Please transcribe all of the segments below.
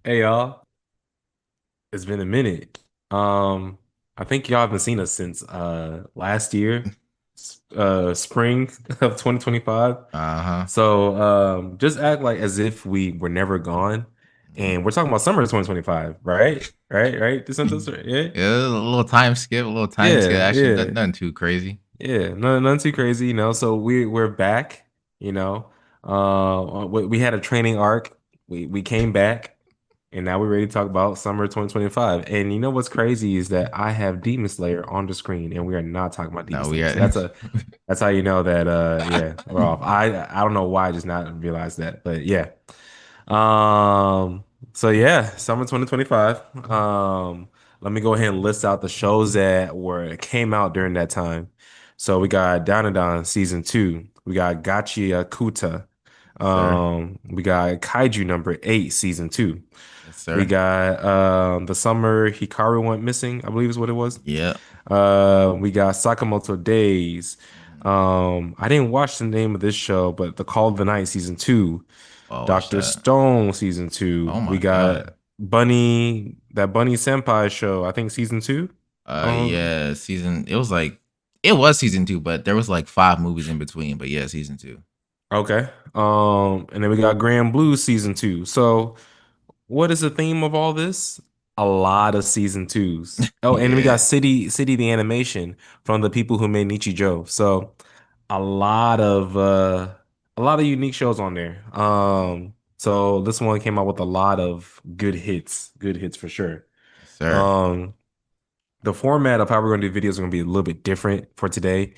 Hey y'all, it's been a minute. I think y'all haven't seen us since last year, spring of 2025. Uh-huh. So just act like as if we were never gone, and we're talking about summer of 2025, right? Right? Dcentos, yeah, Yeah, a little time skip, a little time skip. yeah, Actually, yeah, nothing too crazy. yeah. None too crazy, you know. So we're back, you know. We had a training arc. We came back. And now we're ready to talk about summer 2025. And you know what's crazy is that I have Demon Slayer on the screen and we are not talking about Demon No, we Slayer. So got. that's how you know that yeah, we're off. I don't know why I just not realized that, but yeah. Um so yeah, summer 2025. Let me go ahead and list out the shows that were came out during that time. So we got DanDaDan season 2. We got Gachiakuta. Yes, sir. We got Kaiju number 8 season 2. Yes, We sir. got the summer Hikaru went missing, I believe is what it was. Yeah. We got Sakamoto Days. Mhm. I didn't watch the name of this show, but The Call of the Night season 2, Oh, what's Doctor that? Stone season 2. Oh We my God. got Bunny Senpai show, I think season 2. Um, Yeah, season. It was season two, but there was like five movies in between. But yeah, season two. okay. And then we got Grand Blue season 2. So what is the theme of all this? A lot of season twos. Oh, and we got Yeah, City the animation from the people who made Nichijou. So a lot of unique shows on there. So this one came out with a lot of good hits for sure. yes, sir. Um, the format of how we're going to do videos is going to be a little bit different for today.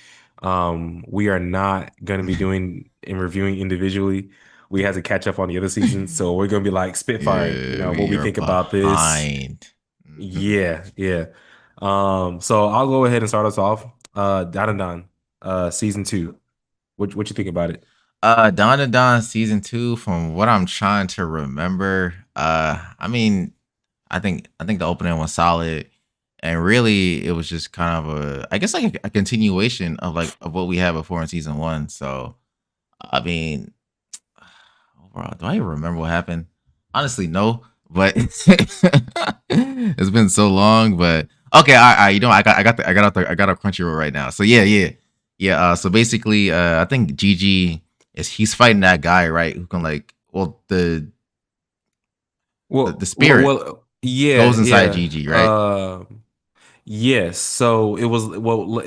We are not going to be doing and reviewing individually. We had to catch up on the other seasons, so we're going to be like spitfiring, you Yeah, know, what we we are think about this. behind. Mhm. Yeah, yeah. So I'll go ahead and start us off. DanDaDan, season 2. What you think about it? DanDaDan season two, from what I'm trying to remember, I mean, I think the opening was solid, and really it was just kind of I guess like a continuation of what we had before in season one. So I mean, overall, do I even remember what happened? Honestly, no. But it's been so long. But okay, all right. You know, I got a Crunchyroll right now. So yeah. So basically, I think Gigi he's fighting that guy, right? Who can well, the spirit Yeah, goes inside yeah. Gigi, right? Yes. So it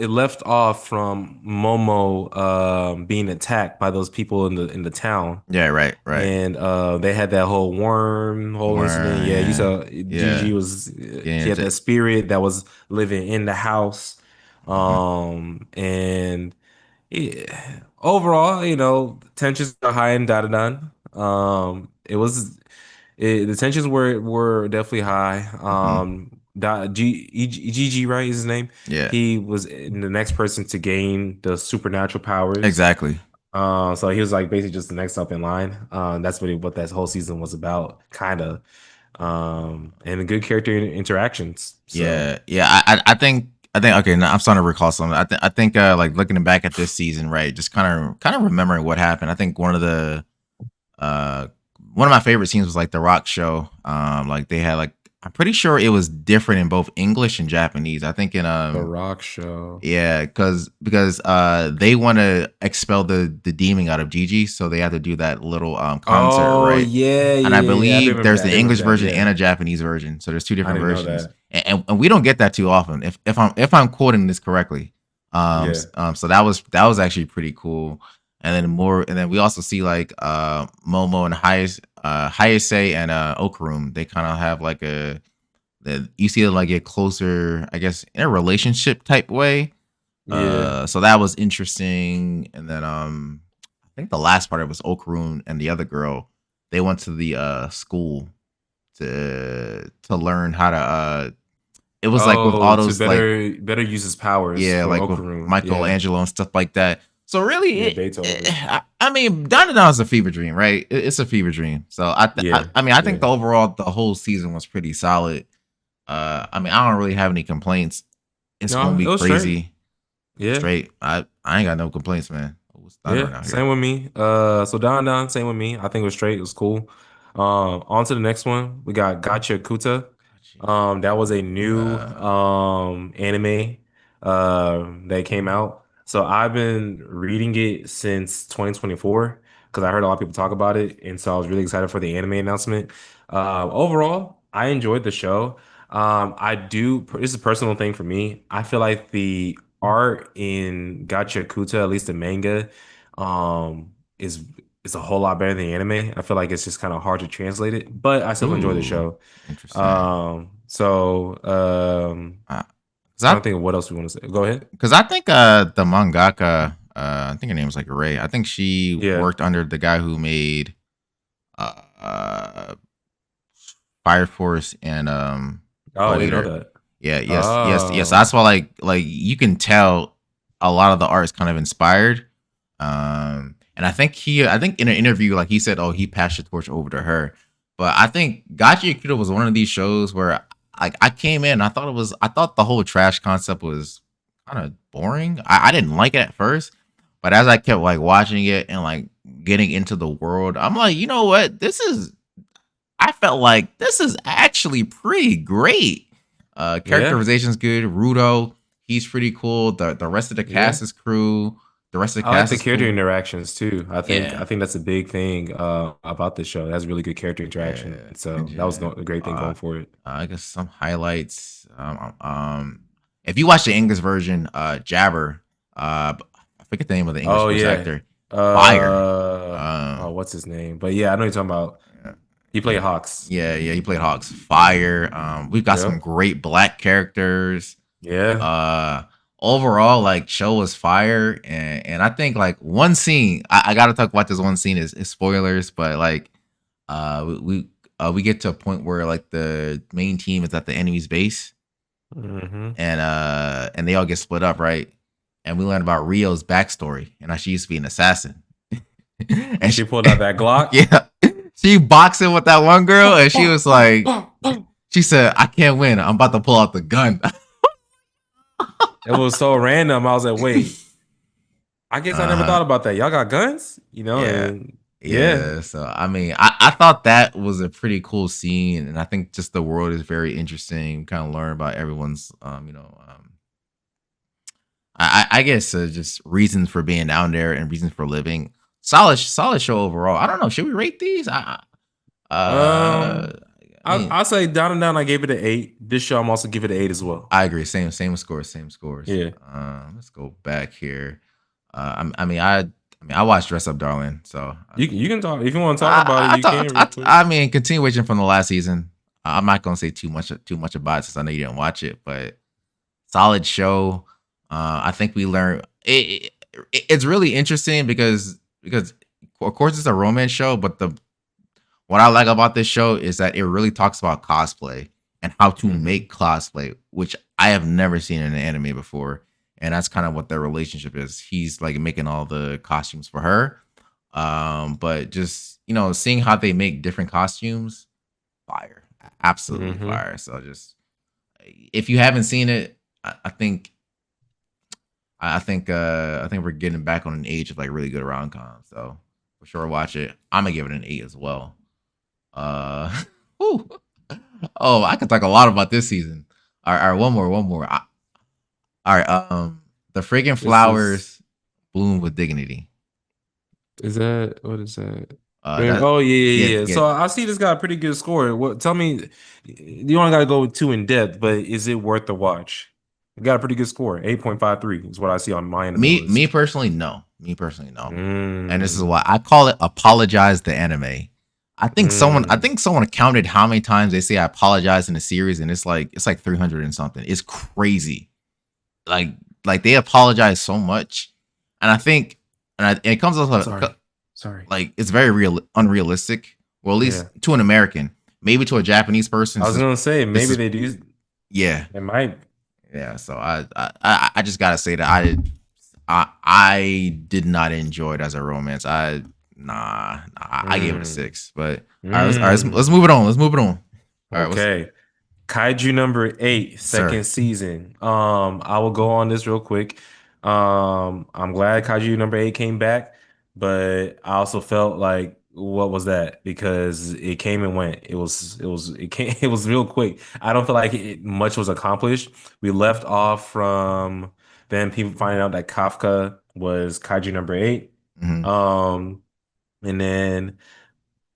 left off from Momo being attacked by those people in the town. Yeah, right. And they had that whole wormhole incident. Yeah, you Where saw yeah, Gigi was getting she had into that spirit that was living in the house. mhm. And yeah, overall, you know, tensions are high in Dadadan. The tensions were definitely high. Mhm. Gigi, right, is his name. Yeah, He was the next person to gain the supernatural powers. exactly. So he was like basically just the next up in line. That's what that whole season was about, kind of. And the good character interactions. So Yeah. I think okay. Now I'm starting to recall something. I think like looking back at this season, right? Just kind of remembering what happened. I think uh one of my favorite scenes was like the Rock show. Like they had I'm pretty sure it was different in both English and Japanese. I think in the Rock Show. yeah, because they want to expel the demon out of Gigi, so they have to do that little concert, Oh right? yeah, And I yeah, yeah. I do believe remember there's that. I the do remember English that. version and Yeah, a Japanese version. So there's two I different didn't know versions, that. and we don't get that too often. If I'm quoting this correctly, Yeah. so that was actually pretty cool. And then we also see like Momo and Hayase and Okarum. They kind of have like that you see it like get closer, I guess, in a relationship type way. Yeah. So that was interesting. And then I think the last part of it was Okaroon and the other girl. They went to the school to learn how to it was like with Oh, all to those like better use his powers yeah, for like with Okaroon. Yeah. Michelangelo and stuff like that. So really, Yeah, Beethoven. I mean, Don is a fever dream, right? It's a fever dream. So Yeah. I mean, I think Yeah. the whole season was pretty solid. I mean, I don't really have any complaints. It's gonna No, be it was straight. crazy. Yeah. Straight. I ain't got no complaints, man. What's thundering Yeah. out here? Same with me. So Don Don, same with me. I think it was straight. It was cool. On to the next one. We got Gachiakuta. That was a new anime that came out. So I've been reading it since 2024 because I heard a lot of people talk about it, and so I was really excited for the anime announcement. Overall, I enjoyed the show. I do. This is a personal thing for me. I feel like the art in Gachiakuta, at least the manga, is a whole lot better than the anime. I feel like it's just kind of hard to translate it, but I still enjoy the Ooh, show. interesting. Uh, cause Trying I to think of what else we want to say. Go ahead. Because I think the mangaka, I think her name was like Ray. I think she Yeah. worked under the guy who made uh, Fire Force and Oh, I Soul didn't know Eater. that. Yeah, yes. Oh, That's why like you can tell a lot of the art is kind of inspired. And I think in an interview, like he said, oh, he passed the torch over to her. But I think Gachiakuta was one of these shows where like I came in, I thought the whole trash concept was kind of boring. I didn't like it at first, but as I kept like watching it and like getting into the world, I'm like, you know what? I felt like this is actually pretty great. yeah, Characterization's good. Rudo, he's pretty cool. The rest of the yeah. cast is crew. The rest of the I like cast the is character cool. interactions too. I Yeah, think that's a big thing about this show. It has really good character interaction. yeah, So that was a great thing uh, going for it. I guess some highlights. If you watch the English version, Jabber, I forget the name of the English Oh voice yeah. actor. Fire. Oh, what's his name? But yeah, I know you're talking about. He played Yeah, Hawks. yeah. He played Hawks. Fire. We've got some Yep. great black characters. Yeah. Uh, Overall, like show was fire, and I think like one scene. I gotta talk about this one scene is spoilers, but like we get to a point where like the main team is at the enemy's base, Hmm. and they all get split up, right? And we learn about Rio's backstory and how she used to be an assassin. And She pulled out that Glock. yeah, she boxing with that one girl, and she was like, she said, "I can't win. I'm about to pull out the gun." It was so random. I was like, wait, I guess I never Uh-huh. thought about that. Y'all got guns? Yeah. And yeah. Yeah. So I mean, I thought that was a pretty cool scene, and I think just the world is very interesting. Kind of learn about everyone's I guess just reasons for being down there and reasons for living. Solid show overall. I don't know. Should we rate these? Uh, Um, I mean, I'll say down and down. I gave it an 8. This show, I'm also give it an 8 as well. I agree. Same scores. Same scores. Yeah. Let's go back here. I watched Dress Up Darling, so You can talk if you want to talk about it. You can real quick. I mean, continuation from the last season. I'm not gonna say too much about it since I know you didn't watch it, but solid show. I think we learned it's really interesting because of course it's a romance show, but the what I like about this show is that it really talks about cosplay and how to Hmm. make cosplay, which I have never seen in an anime before. And that's kind of what their relationship is. He's like making all the costumes for her. But just, seeing how they make different costumes, fire. Absolutely Hmm. fire. So just if you haven't seen it, I think we're getting back on an age of like really good rom com. So for sure watch it. I'm gonna give it an 8 as well. Uh, whew. Oh, I could talk a lot about this season. All right, one more. All right, the friggin' This is flowers bloom with dignity. that what is that? That Oh yeah, yeah, yeah, yeah. yeah. So I see this got a pretty good score. What? Tell me, you only got to go too in depth, but is it worth the watch? It got a pretty good score. 8.53 is what I see on my anime Me list. personally, no. Me personally, no. And this is Mm, why I call it apologize the anime. I mm. think someone counted how many times they say I apologize in the series, and it's like 300 and something. It's crazy. Like like they apologize so much, and I think and it comes off Sorry, sorry. like it's very real unrealistic. Well, at least Yeah, to an American, maybe to a Japanese person, I was gonna say this maybe is they do. yeah, It might. yeah. So I just gotta say that I did not enjoy it as a romance. I gave it a Mm, 6. But mm. let's move it on. Let's move it on. All right, what's Okay. Kaiju number 8, sir? second season. I will go on this real quick. I'm glad Kaiju number 8 came back, but I also felt like what was that? Because it came and went. It came it was real quick. I don't feel like much was accomplished. We left off from then people finding out that Kafka was Kaiju number 8. Hmm. Um, and then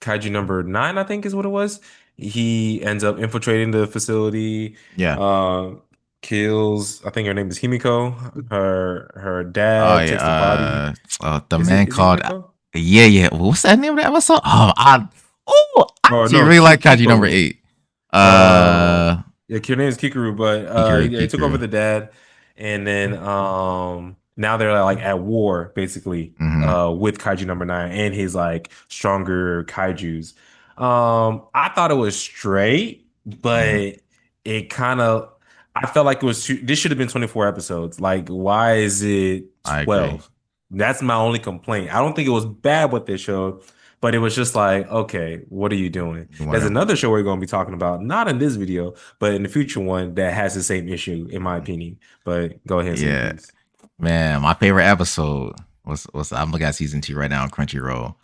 Kaiju number 9, I think is what it was. He ends up infiltrating the facility, Yeah. uh, kills, I think her name is Himiko. Her Oh dad takes the body. yeah. The Is it man is it called. Himiko? Yeah, yeah. What's that name of the episode? I Oh actually no, really like Kaiji number Kiko. 8. Uh, yeah, your name is Kikaru, but Kikuru, he took over Kikuru. the dad, and then now they're like at war basically Hmm. with Kaiju number 9 and his like stronger kaijus. I thought it was straight, Hmm. but it kind of I felt like it was this should have been 24 episodes. Like, why is it I agree. 12? That's my only complaint. I don't think it was bad what they showed, but it was just like, okay, what are you doing? You There's want another show we're going to be talking about, not in this video, but in the future one that has the same issue, in my to? opinion. But go ahead and say your Yeah, piece. man. My favorite episode was I'm looking at season 2 right now on Crunchyroll.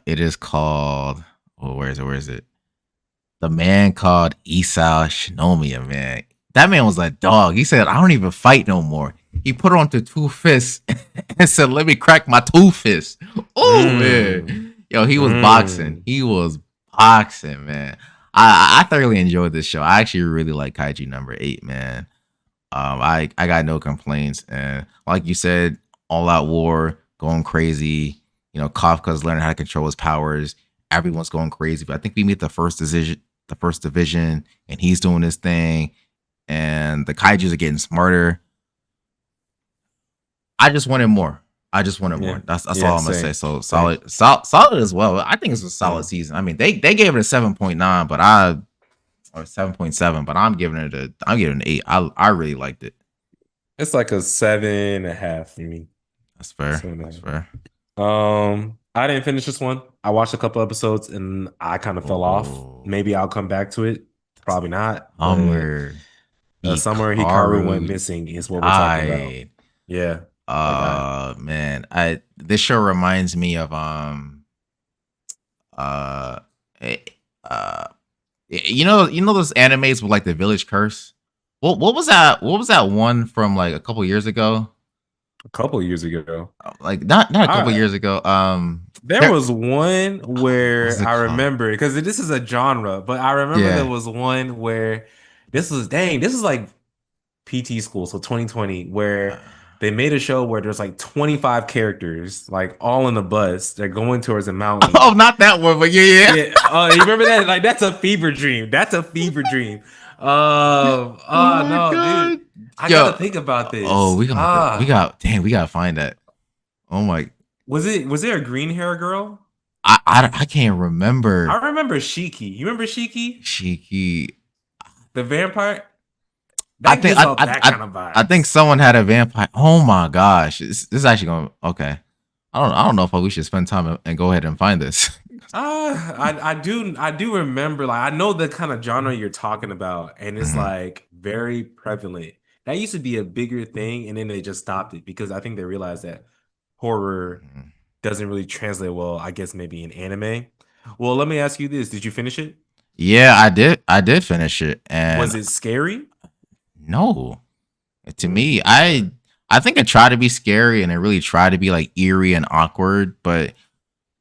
It is called. Oh, where is it? Where is it? The man called Isao Shinomiya, man. That man was a dog. He said, I don't even fight no more. He put on the two fists and said, let me crack my two fists. Oh, Mm, man. Yo, he was boxing. mm. He was boxing, man. I thoroughly enjoyed this show. I actually really like Kaiju number 8, man. I got no complaints. And like you said, all out war, going crazy. Kafka's learning how to control his powers. Everyone's going crazy. But I think we meet the first division, and he's doing this thing, and the kaijus are getting smarter. I just wanted more. I just wanted Yeah. more. That's Yeah, all I'm gonna say. same. So Same. solid as well. I think it's a solid Yeah. season. I mean, they gave it a 7.9, but I or 7.7, but I'm giving it an 8. I really liked it. It's like a 7.5 for me. That's fair. Seven and That's a fair. half. I didn't finish this one. I watched a couple episodes and I kind of fell off. Oh, Maybe I'll come back to it. Probably not, but Summer Summer Hikaru went Hikaru missing is what we're talking about. died. Yeah, that guy. Man, I this show reminds me of uh eh, uh you know those animes with like the village curse. What was that? What was that one from like a couple years ago? A couple years ago. Like not a couple I years ago. There There. was one What was where it I called? remember because this is a genre, but I remember there Yeah. was one where this was like PT school, so 2020, where they made a show where there's like 25 characters, like all in a bus. They're going towards a mountain. Oh, not that one, but yeah, yeah. Yeah, you remember that? Like that's a fever dream. That's a fever dream. Oh my No, dude, god. I gotta Yo. think about Oh, this. we gonna have to. We got. Damn, we gotta find that. Oh my. Was there a green hair girl? I can't I remember. remember Shiki. You remember Shiki, Shiki. the vampire? I That think. gives off that kind of I think vibes. someone had a vampire. Oh my gosh. This is actually going. Okay. I don't know if we should spend time and go ahead and find this. I do remember like I know the kind of genre you're talking about, and it's Mhm, like very prevalent. That used to be a bigger thing, and then they just stopped it because I think they realized that horror mhm. doesn't really translate well, I guess maybe in anime. Well, let me ask you this. Did you finish it? Yeah, I did. I did finish it, and Was it scary? no, to me, Mm, okay. I think I tried to be scary and I really tried to be like eerie and awkward, but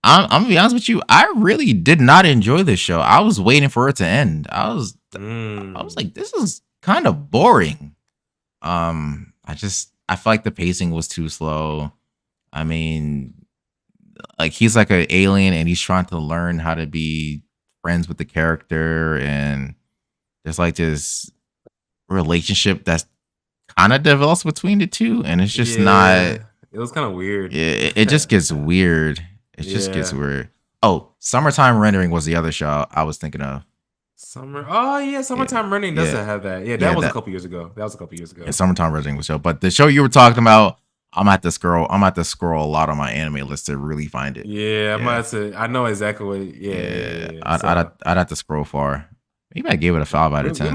I'm gonna be honest with you. I really did not enjoy this show. I was waiting for it to end. I was Mm, like, this is kind of boring. I felt like the pacing was too slow. I mean, like he's like an alien and he's trying to learn how to be friends with the character, and there's like this relationship that's kind of develops between the two, and it's just not. yeah, it was kind of weird. It just gets weird. It just gets Yeah. weird. Oh, Summertime Rendering was the other show I was thinking of. Summer. Oh yeah, Yeah, Summertime Running does yeah, have that. Yeah, that yeah. was a That couple years ago. That was a couple years yeah, ago. Summertime Rendering was show. But the show you were talking about, I'm at the scroll. I'm at to scroll a lot on my anime list to really find it. Yeah, I might Yeah, have to. I know exactly what. yeah. Yeah. I'd have to scroll far. Maybe I gave it a 5 out of 10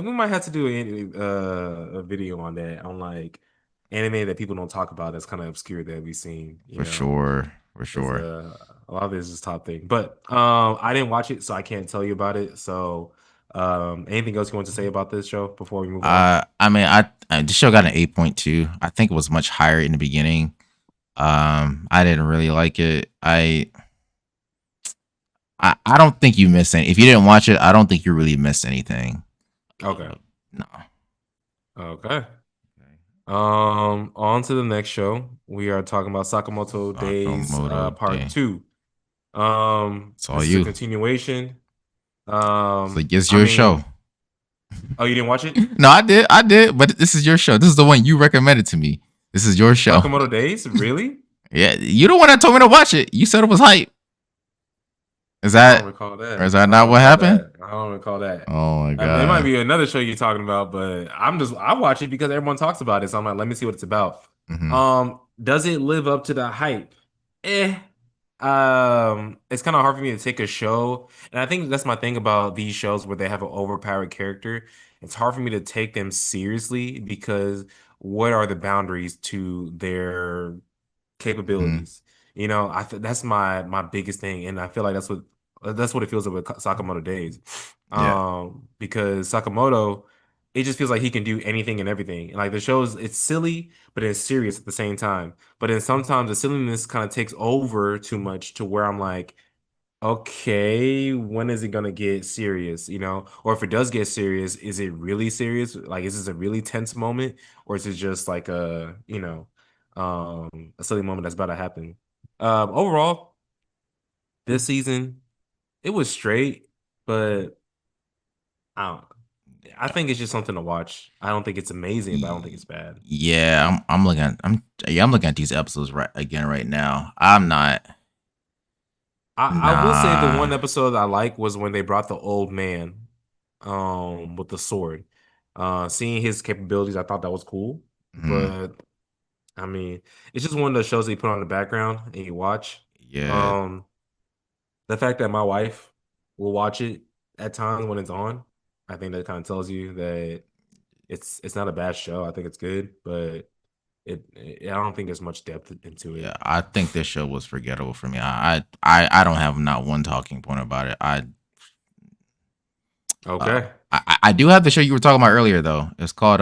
we might have to do a video on that on like anime that people don't talk about that's kind of obscure that we've seen. You for know. sure. for Because sure. a lot of this is top thing. But I didn't watch it, so I can't tell you about it. So anything else you want to say about this show before we move on? I mean, I the show got an 8.2. I think it was much higher in the beginning. I didn't really like it. I don't think you missed any. If you didn't watch it, I don't think you really missed anything. Okay. No. Okay. On to the next show. We are talking about Sakamoto Days Sakamoto part Day. two. It's all This is a you. continuation. It's like it's I your show. mean, oh, you didn't watch it? No, I did, but this is your show. This is the one you recommended to me. This is your show. Sakamoto Days? Really? Yeah, you the one that told me to watch it. You said it was hype. Is I don't that recall or is that. that I don't not what recall happened? that. I don't recall that. Oh my It might god. be another show you're talking about, but I watch it because everyone talks about it. So I'm like, let me see what it's about. Hmm. Does it live up to the hype? Eh. It's kind of hard for me to take a show, and I think that's my thing about these shows where they have an overpowered character. It's hard for me to take them seriously because what are the boundaries to their Hmm. capabilities? That's my biggest thing, and I feel like that's what it feels like with Sakamoto Days. Yeah. Because Sakamoto, it just feels like he can do anything and everything. And like the shows, it's silly, but it's serious at the same time. But then sometimes the silliness kind of takes over too much to where I'm like, okay, when is it gonna get serious? Or if it does get serious, is it really serious? Like, is this a really tense moment, or is it just like a silly moment that's about to happen? Overall, this season it was straight, but I don't. I think it's just something to watch. I don't think it's amazing, but I don't think it's bad. Yeah, I'm looking at I'm looking at these episodes right now. I'm not I will say the nah. one episode I like was when they brought the old man, with the sword. Seeing his capabilities, I thought that was cool. Mhm. But I mean, it's just one of those shows that you put on the background and you watch. Yeah. Um, the fact that my wife will watch it at times when it's on, I think that kind of tells you that it's not a bad show. I think it's good, but I don't think there's much depth into Yeah, it. I think this show was forgettable for me. I don't have not one talking point about it. Okay. I do have the show you were talking about earlier though. It's called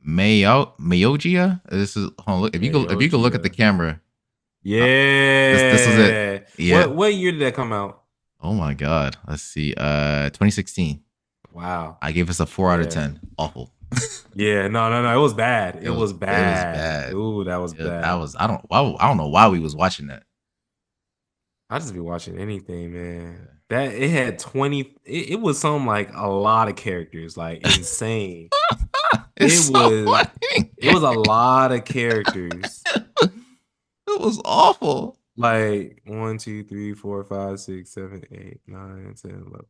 Mayogia. This is hold on, look, if you could look at the Mayogia. camera. Uh, this was it. Yeah. Yeah. What year did that come out? Oh my god. Let's see. 2016. Wow. I gave us a 4 out of Yeah. 10. Awful. Yeah. No, no, no. It was bad. It was It was bad. bad. Ooh, that was That bad. was I don't know why we was watching that. I just be watching anything, man. That it had 20, it was something like a lot of characters, like insane. It's It so was funny. it was a lot of characters. It was awful. Like 1, 2, 3, 4, 5, 6, 7, 8, 9, 10, 11, 12,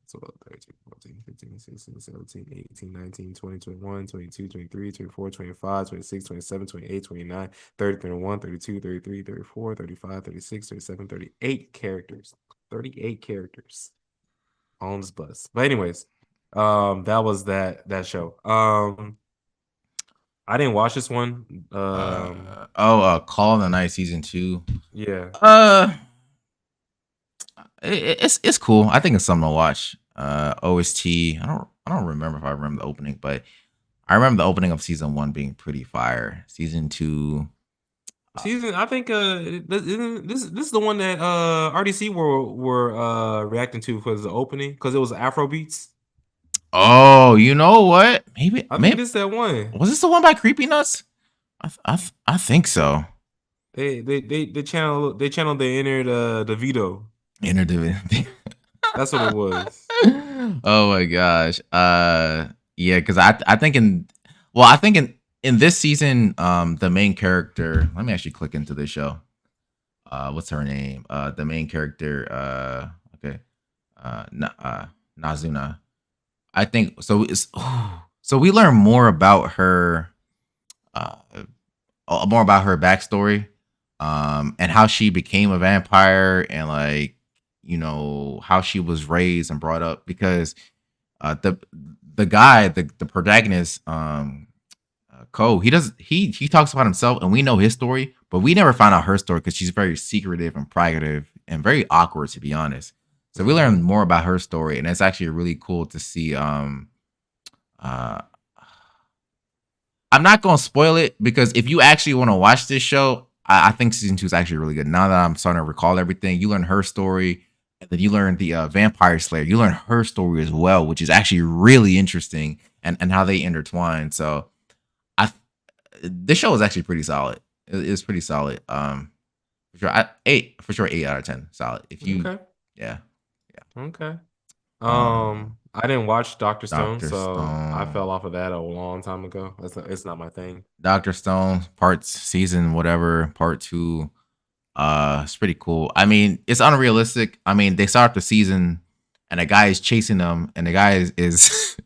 13, 14, 15, 16, 17, 18, 19, 20, 21, 22, 23, 24, 25, 26, 27, 28, 29, 30, 31, 32, 33, 34, 35, 36, 37, 38 characters. 38 characters on this bus. But anyways, that was that show. I didn't watch this one. Call of the Night season 2. Yeah. Uh it's cool. I think it's something to watch. OST. I don't remember if I remember the opening, but I remember the opening of season 1 being pretty fire. Season 2. Season, I think this is the one that RDC were reacting to for the opening because it was Afro beats. Oh, you know what? I think Maybe this that one. was this the one by Creepy Nuts? I think so. They channeled the inner the Vito. Interdivision. That's what it was. Oh my gosh. Yeah, because I think I think in this season, the main character. Let me actually click into this show. What's her name? The main character. Okay. Nazuna. I think so. So we learn more about her. Uh, More about her backstory, and how she became a vampire, and like how she was raised and brought up. Because the guy, the protagonist, Ko, he talks about himself, and we know his story, but we never found out her story because she's very secretive and private and very awkward, to be honest. So we learned Hmm. more about her story, and it's actually really cool to see. Uh, I'm not gonna spoil it because if you actually want to watch this show, I think season 2 is actually really good. Now that I'm starting to recall everything, you learn her story, and then you learn the Vampire Slayer. You learn her story as well, which is actually really interesting, and how they intertwine. So I this show is actually pretty solid. It's pretty solid. For sure, 8 out of 10, solid. If you, Okay. yeah, Okay. yeah. I didn't watch Doctor Stone, Doctor so I Stone, fell off of that a long time ago. It's not my thing. Doctor Stone, parts season whatever, part 2. It's pretty cool. I mean, it's unrealistic. I mean, they start the season and a guy is chasing them, and the guy is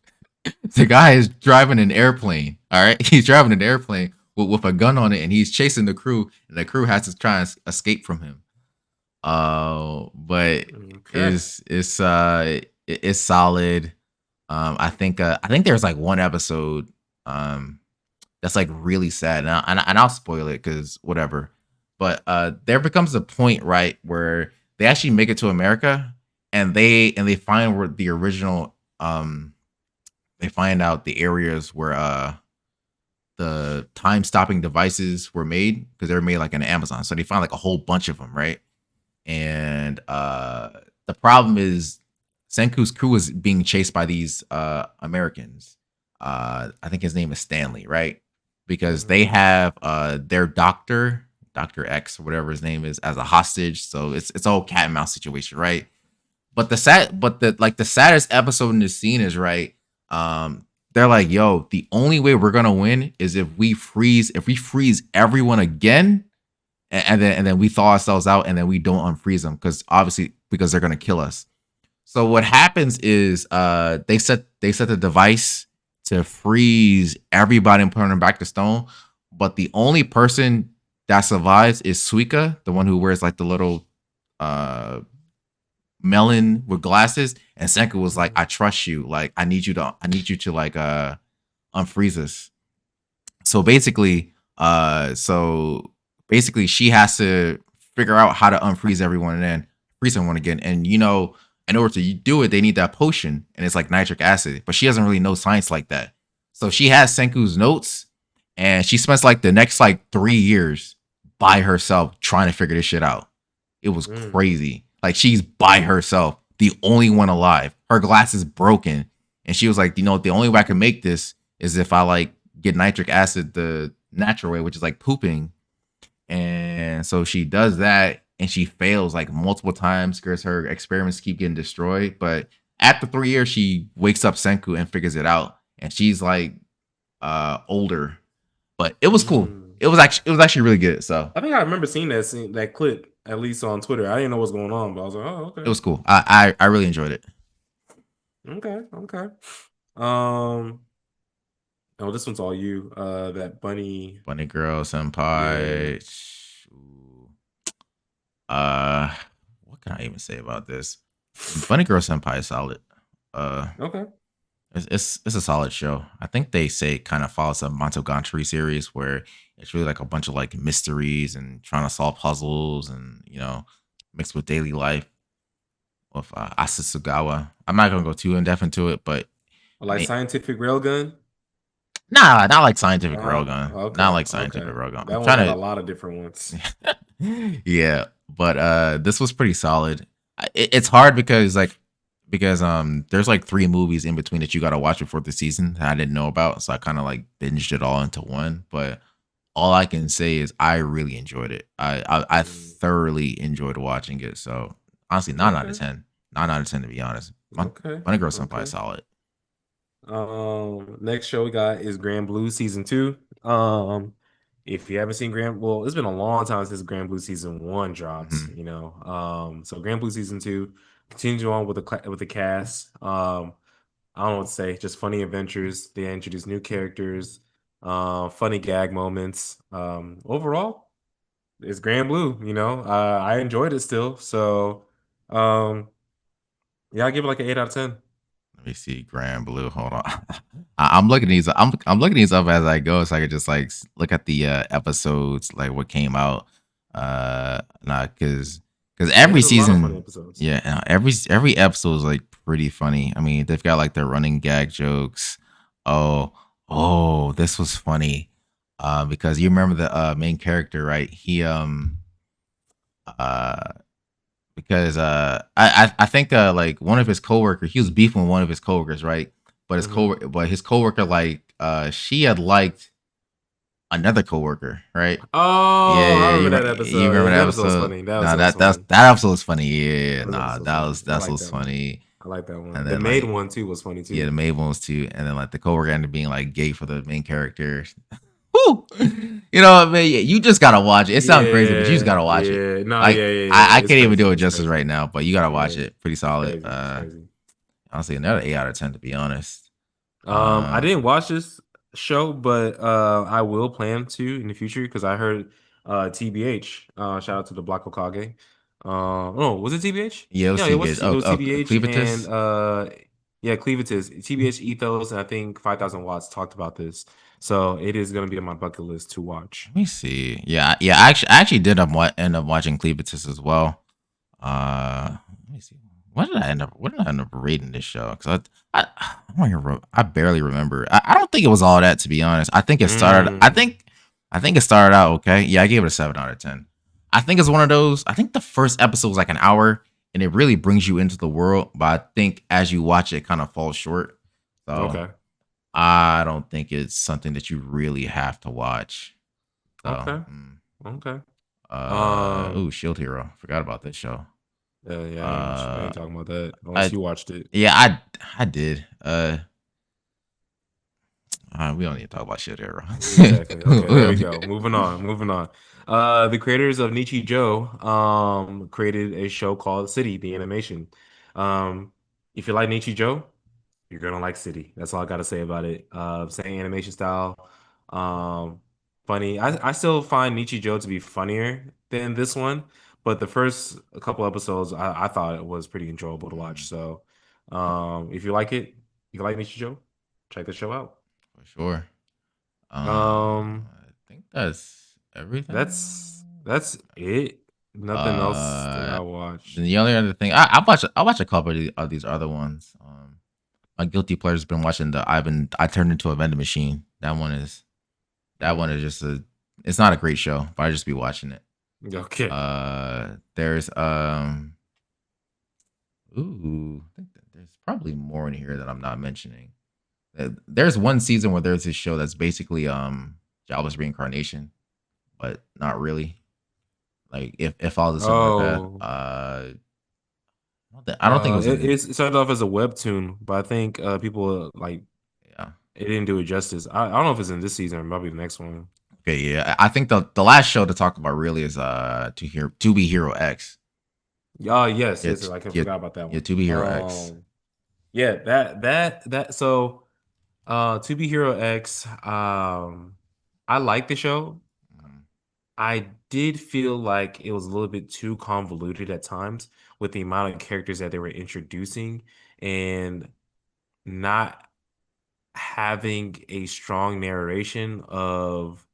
the guy is driving an airplane. All right, he's driving an airplane with a gun on it, and he's chasing the crew, and the crew has to try and escape from him. But Okay. it's solid. I think there's like one episode um that's like really sad, and I'll spoil it because whatever. But there becomes a point, right, where they actually make it to America, and they find where the original they find out the areas where the time stopping devices were made because they were made like in Amazon. So they find like a whole bunch of them, right? And the problem is Senku's crew is being chased by these Americans. I think his name is Stanley, right? Because they Mhm. have their Doctor X, or whatever his name is, as a hostage. So it's a whole cat and mouse situation, right? But the saddest episode in this scene is, right. They're like, yo, the only way we're gonna win is if we freeze everyone again, and then we thaw ourselves out, and then we don't unfreeze them because obviously because they're gonna kill us. So what happens is they set the device to freeze everybody and put them back to stone, but the only person that survives is Suika, the one who wears like the little uh melon with glasses. And Senku was like, Mhm. I trust you. Like I need you to like unfreeze us. So basically, she has to figure out how to unfreeze everyone and then freeze everyone again. And in order to do it, they need that potion, and it's like nitric acid. But she doesn't really know science like that. So she has Senku's notes, and she spends like the next like 3 years by herself trying to figure this shit out. It was Mm. crazy. Like she's by herself, the only one alive. Her glass is broken, and she was like, the only way I can make this is if I like get nitric acid the natural way, which is like pooping. And so she does that, and she fails like multiple times because her experiments keep getting destroyed. But after 3 years, she wakes up Senku and figures it out. And she's like older. But it was cool. Mm. It was actually really good. So I think I remember seeing that clip at least on Twitter. I didn't know what's going on, but I was like, oh, it okay. was cool. I really enjoyed it. Okay, okay. Um, oh, this one's all you. That bunny. Bunny Girl Yeah. Senpai. Uh what can I even say about this? Bunny Girl Senpai is solid. Uh Okay. it's a solid show. I think they say it kind of follows a Montgomery series where it's really like a bunch of like mysteries and trying to solve puzzles, and mixed with daily life with Asasugawa. I'm not gonna go too in depth into it, but Like scientific railgun. nah, not like scientific railgun. Not Okay, like scientific okay. railgun. I'm That one got a trying lot of different ones. to, yeah, but this was pretty solid. It's hard because there's like 3 movies in between that you got to watch before the season that I didn't know about, so I kind of like binged it all into one. But all I can say is I really enjoyed it. I Mm. thoroughly enjoyed watching it. So honestly, 9 out of 10, 9 out of 10 to be honest. Okay, Bunny Girl Senpai is okay. solid. Next show we got is Grand Blue season 2. If you haven't seen well, it's been a long time since Grand Blue season 1 dropped, Hmm. so Grand Blue season 2 continues on with the cast. I don't know what to say, just funny adventures. They introduce new characters, funny gag moments. Overall, it's Grand Blue, I enjoyed it still. So, yeah, I give it like an 8 out of 10. Let me see. Grand Blue. Hold on. I'm looking these. I'm looking these up as I go, so I could just like look at the episodes, like what came out. Nah, because Yeah, every there's a lot of funny season, episodes. yeah, every episode is like pretty funny. I mean, they've got like their running gag jokes. Oh, oh, this was funny. Because you remember the main character, right? He uh because I think like one of his coworkers, he was beefing with one of his coworkers, right? Hmm. But his coworker like she had liked another coworker, right? Oh, I Yeah, remember that you episode. remember Yeah, that that episode was episode? funny. That Nah, episode was funny. that episode was funny. Yeah, That nah, episode was funny. I that like was that one. funny. I like that one. And The then maid like one too was funny yeah, the too. maid ones too, and then like the coworker ended up being like gay for the main character. Whew. You know, what I mean, you just gotta watch it. It sounds crazy, but you just Yeah, gotta watch it. yeah. No, Like yeah, yeah, yeah. I It's can't even crazy. do it It's justice right crazy. now, but you gotta watch Yeah, it. Pretty it's solid. crazy. It's crazy. Honestly, another 8 out of 10 to be honest. I Uh, didn't watch this show, but I will plan to in the future because I heard TBH. Shout out to the Black Okage. Oh, was it TBH? yeah, it was Yeah, it was TBH. it was TBH and Cleavitus. yeah, Cleavitis. TBH Ethos and I think 5000 Watts talked about this. So it is gonna be on my bucket list to watch. Let me see. Yeah, yeah. I actually did end up watching Cleavitus as well. Let me see. What did I end up rating this show? Because I don't even I barely remember. I don't think it was all that to be honest. I think it started. Mm, I think it started out okay. Yeah, I gave it a 7 out of 10. I think it's one of those. I think the first episode was like an hour, and it really brings you into the world. But I think as you watch it, it kind of falls short. So okay. I don't think it's something that you really have to watch. So, Okay. Okay. ooh, Um Shield Hero. Forgot about this show. yeah, I Uh, ain't talking about that unless I you watched it. yeah, I did. We don't need to talk about Shield Hero. Exactly. Okay, there we go. Moving on. Moving on. The creators of Nichi Joe created a show called City, the animation. If you like Nichi Joe, you're gonna like City. That's all I gotta say about it. Same animation style. Um, funny. I still find Nichi Joe to be funnier than this one, but the first couple episodes I thought it was pretty enjoyable to watch. Mm, So, if you like it, you like Nichi Joe, check the show out. for sure. Um. I think that's everything. That's it. Nothing else that I Then watched. the only other thing I watch a couple of these other ones. My guilty pleasure's been watching I turned into a vending machine. That one Mm. is just a. It's not a great show, but I just be watching it. Okay. There's ooh, I think that there's probably more in here that I'm not mentioning. There's one season where there's this show that's basically jobless reincarnation, but not really. Like if it follows a similar path. Oh, I don't think it was in. it started off as a webtoon, but I think people like Yeah. it didn't do it justice. I don't know if it's in this season or probably the next one. Okay. Yeah. I think the last show to talk about really is to be Hero X. Yes, Yeah. yes, I Yeah. forgot about that Yeah. one. To be Hero X. Yeah, that so To Be Hero X, I like the show. Mhm. I did feel like it was a little bit too convoluted at times with the amount of characters that they were introducing and not having a strong narration of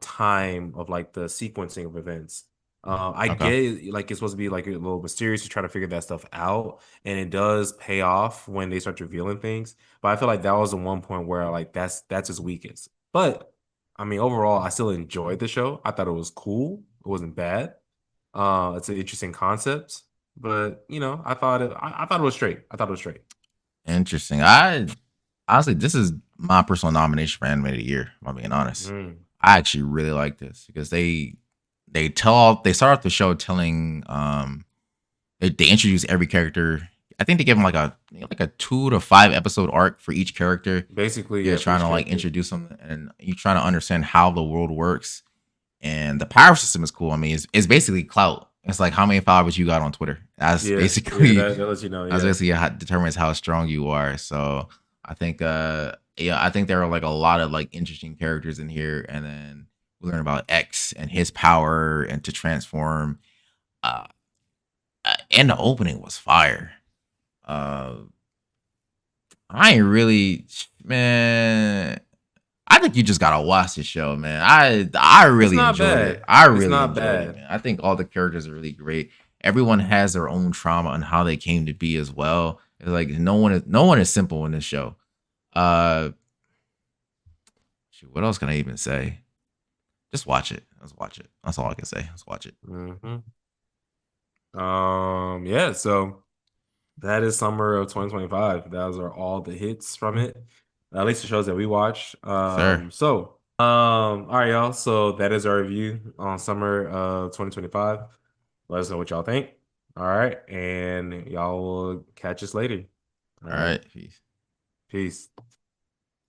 time of like the sequencing of events. I Okay. get it, like it's supposed to be like a little mysterious to try to figure that stuff out, and it does pay off when they start revealing things. But I feel like that was the one point where like that's its weakest. But I mean, overall, I still enjoyed the show. I thought it was cool. It wasn't bad. It's an interesting concept, but I thought it was straight. I thought it was straight. Interesting. I honestly, this is my personal nomination for anime of the year. If I'm being honest. Mm, I actually really like this because they start off the show telling they introduce every character. I think they give them like a 2 to 5 episode arc for each character. basically, You're yeah, for trying each to like character. introduce them and you're trying to understand how the world works. And the power system is cool. I mean, it's basically clout. It's like how many followers you got on Twitter. Yeah, yeah, that lets you know. That's Yeah. basically how determines how strong you are. So I think yeah, I think there are like a lot of like interesting characters in here, and then we learn about X and his power and to transform. Uh, and the opening was fire. Uh, I ain't really, man. I think you just gotta watch the show, man. I It's really not enjoyed it. bad. I It's really not enjoyed it, bad. man. I think all the characters are really great. Everyone has their own trauma and how they came to be as well. It's like no one is simple in this show. Uh, shoot, what else can I even say? Just watch it. Let's watch it. That's all I can say. Let's watch it. Hmm. Yeah, so that is summer of 2025. Those are all the hits from it. At least the shows that we watched. Sir. All right, y'all. So that is our review on summer of 2025. Let us know what y'all think. All right, and y'all will catch us later. All All right, right. Peace. peace.